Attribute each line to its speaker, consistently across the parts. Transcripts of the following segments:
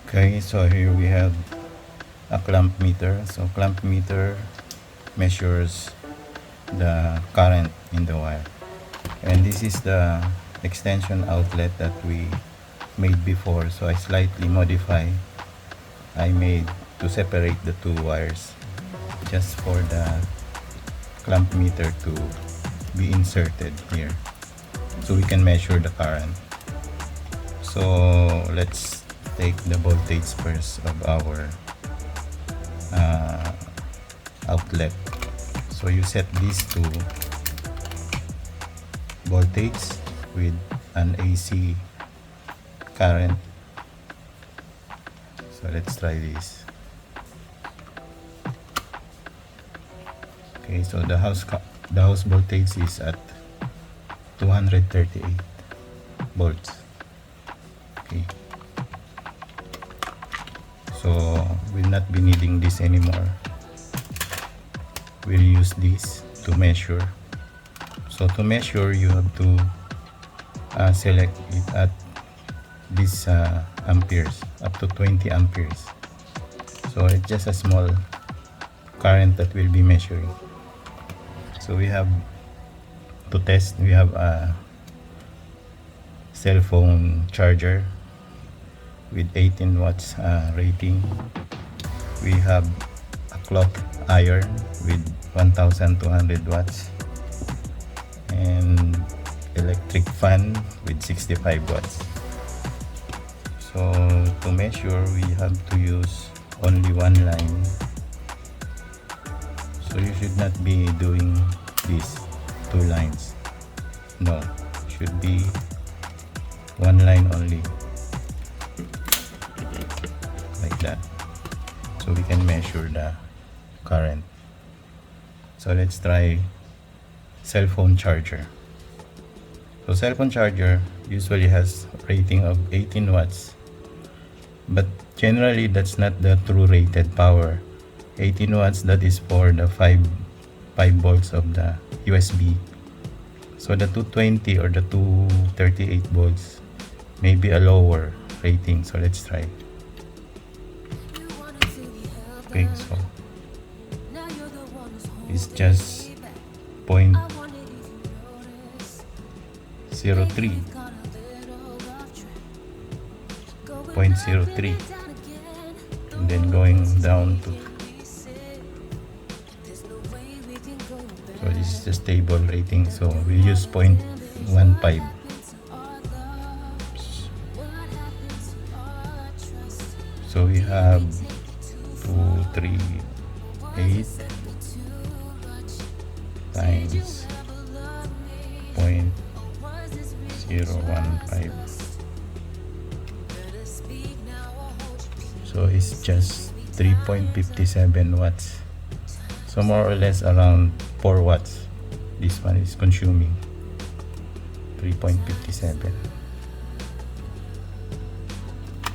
Speaker 1: Okay, so here we have a clamp meter. So clamp meter measures the current in the wire, and this is the extension outlet that we made before, so I slightly I made to separate the two wires just for the clamp meter to be inserted here so we can measure the current. So let's take the voltage first of our outlet. So you set this to voltage with an AC current. So let's try this. Okay, so the house voltage is at 238 volts. Okay, so we'll not be needing this anymore. We'll use this to measure. So to measure, you have to select it at this amperes, up to 20 amperes. So it's just a small current that we'll be measuring. So we have to test. We have a cell phone charger with 18 watts rating. We have a clock iron with 1200 watts and electric fan with 65 watts. So to measure, we have to use only one line. So you should not be doing these two lines. No, should be one line only, like that, so we can measure the current. So let's try cell phone charger. So cell phone charger usually has rating of 18 watts, but generally that's not the true rated power. 18 watts, that is for the 5 volts of the USB. So the 220 or the 238 volts may be a lower rating. So let's try. Okay, so it's just 0.03, and then going down to, so this is the stable rating, so we use 0.15. So we have 238 times 0.015. So it's just 3.57 watts. So more or less around 4 watts this one is consuming. 3.57.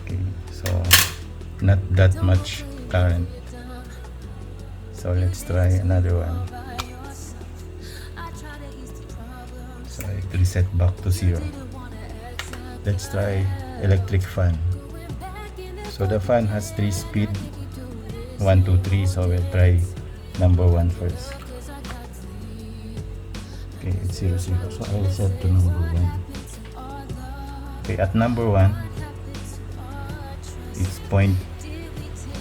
Speaker 1: Okay, so not that much current. So let's try another one. So it reset back to 0. Let's try electric fan. So the fan has 3 speed, 1, 2, 3. So we'll try number 1 first. Okay, it's 0, 0. So I'll set to number 1. Okay, at number 1, it's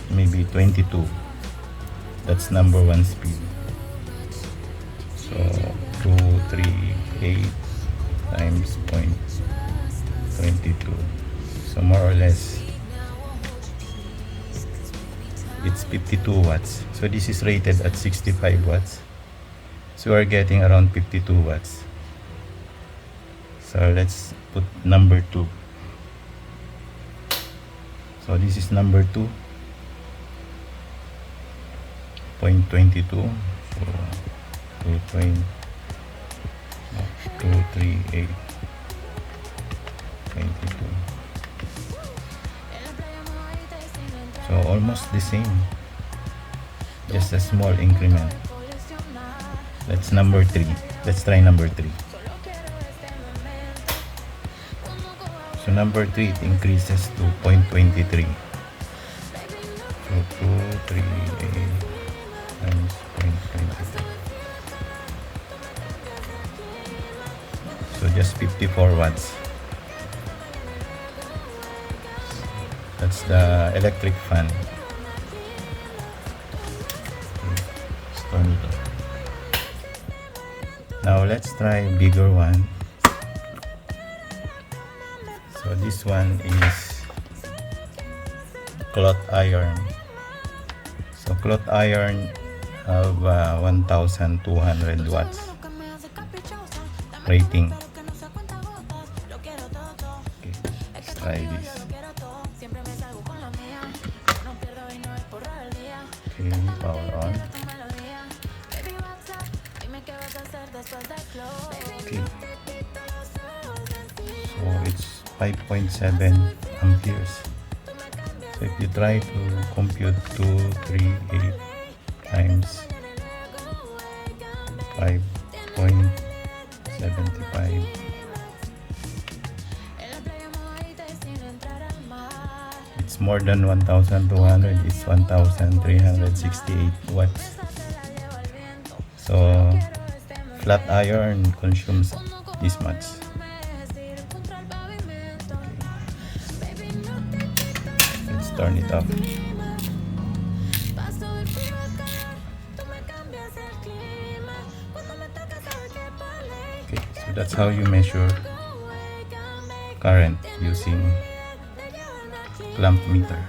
Speaker 1: maybe 22. That's number 1 speed. So 238 times 0.22. So more or less it's 52 watts. So this is rated at 65 watts. So we're getting around 52 watts. So let's put number 2. So this is number 2, 0.22. So 238 22. So almost the same, just a small increment. That's number 3. Let's try number 3. So number 3, it increases to 0.23. times 0.22. So just 54 watts. That's the electric fan. Let's turn it off. Now let's try bigger one. So this one is cloth iron. So cloth iron have 1200 watts rating. Okay, let's try this. Okay, power on. Okay. So it's 5.7 amperes. So if you try to compute 238 times 5.75, it's more than 1200. It's 1368 watts. So flat iron consumes this much. Let's turn it off. Okay, so that's how you measure current using clamp meter.